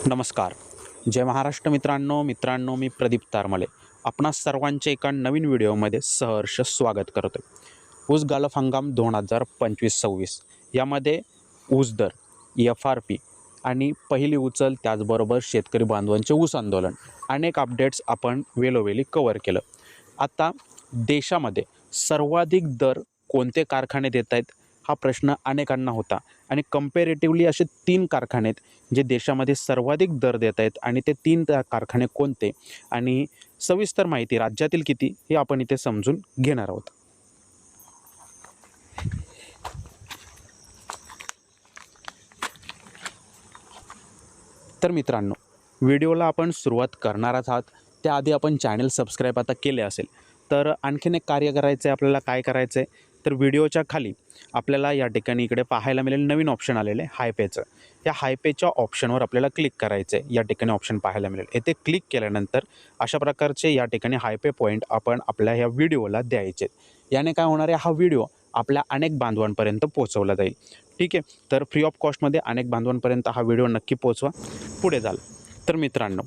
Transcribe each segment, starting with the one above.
नमस्कार. जय महाराष्ट्र मित्रांनो मी प्रदीप तारमले आपणा सर्वांचे एका नवीन व्हिडिओमध्ये सहर्ष स्वागत करतो. ऊस गालफ हंगाम 2025-26 यामध्ये ऊस दर, FRP आणि पहिली उचल, त्याचबरोबर शेतकरी बांधवांचे ऊस आंदोलन, अनेक अपडेट्स आपण वेळोवेळी कव्हर केलं. आता देशामध्ये सर्वाधिक दर कोणते कारखाने देत आहेत हा प्रश्न अनेकांना होता आणि कंपॅरेटिव्हली असे 3 कारखाने आहेत जे देशामध्ये सर्वाधिक दर देत आहेत आणि ते 3 कारखाने कोणते आणि सविस्तर माहिती राज्यातील किती हे आपण इथे समजून घेणार आहोत. तर मित्रांनो, व्हिडिओला आपण सुरुवात करणारच आहात त्याआधी आपण चॅनल सबस्क्राईब आता केले असेल तर आणखीन एक कार्य करायचं आहे. आपल्याला काय करायचं आहे तर व्हिडिओच्या खाली आपल्याला या ठिकाणी इकडे पाहायला मिळेल नवीन ऑप्शन आलेलं आहे हायपेचं. या हायपेच्या ऑप्शनवर आपल्याला क्लिक करायचं आहे. या ठिकाणी ऑप्शन पाहायला मिळेल. येथे क्लिक केल्यानंतर अशा प्रकारचे या ठिकाणी हायपे पॉईंट आपण आपल्या ह्या व्हिडिओला द्यायचे. याने काय होणार आहे, हा व्हिडिओ आपल्या अनेक बांधवांपर्यंत पोहोचवला जाईल. ठीक आहे, तर फ्री ऑफ कॉस्टमध्ये अनेक बांधवांपर्यंत हा व्हिडिओ नक्की पोहोचवा. पुढे जाल तर मित्रांनो,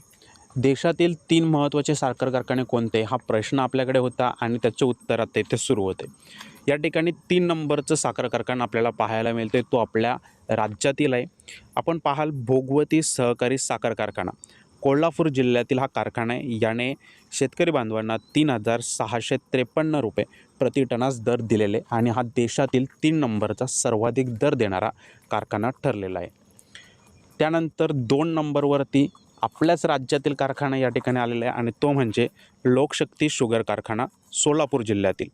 देशातील 3 महत्त्वाचे साखर कारखाने कोणते हा प्रश्न आपल्याकडे होता आणि त्याचे उत्तर आता इथे सुरू होते. या ठिकाणी 3 नंबरचं साखर कारखाना आपल्याला पाहायला मिळते, तो आपल्या राज्यातील आहे. आपण पाहाल भोगवती सहकारी साखर कारखाना कोल्हापूर जिल्ह्यातील हा कारखाना आहे. याने शेतकरी बांधवांना 3,653 रुपये प्रति टनास दर दिलेले आणि हा देशातील 3 नंबरचा सर्वाधिक दर देणारा कारखाना ठरलेला आहे. त्यानंतर 2 नंबरवरती आपल्याच राज्यातील कारखाना या ठिकाणी आलेला आहे आणि तो म्हणजे लोकशक्ती शुगर कारखाना सोलापूर जिल्ह्यातील.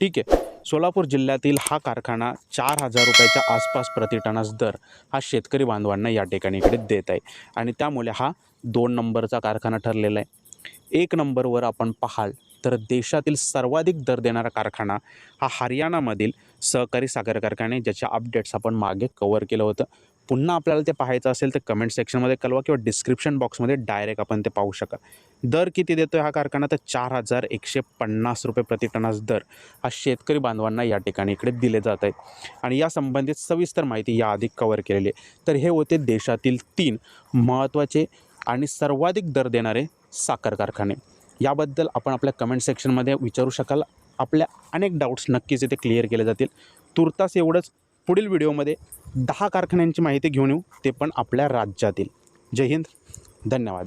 ठीक आहे, सोलापूर जिल्ह्यातील हा कारखाना 4,000 रुपयाच्या आसपास प्रति टनास दर हा शेतकरी बांधवांना या ठिकाणी इकडे देत आहे आणि त्यामुळे हा 2 नंबरचा कारखाना ठरलेला आहे. 1 नंबरवर आपण पाहाल तर देशातील सर्वाधिक दर देणारा कारखाना हा हरियाणामधील सहकारी साखर कारखाने, ज्याचे अपडेट्स आपण मागे कव्हर केलं होतं. पुन्हा आपल्याला ते पाहायचं असेल तर कमेंट सेक्शनमध्ये कळवा किंवा डिस्क्रिप्शन बॉक्समध्ये डायरेक्ट आपण ते पाहू शकाल. दर किती देतो हा कारखाना तर 4,150 रुपये प्रति टनास दर हा शेतकरी बांधवांना या ठिकाणी इकडे दिले जात आहेत आणि या संबंधित सविस्तर माहिती याआधी कव्हर केलेली आहे. तर हे होते देशातील 3 महत्त्वाचे आणि सर्वाधिक दर देणारे साखर कारखाने. याबद्दल आपण आपल्या कमेंट सेक्शनमध्ये विचारू शकाल. आपल्या अनेक डाऊट्स नक्कीच इथे क्लिअर केले जातील. तुर्तास एवढंच. पुढील व्हिडिओमध्ये 10 कारखान्यांची माहिती घेऊन येऊ, ते पण आपल्या राज्यातील. जय हिंद, धन्यवाद.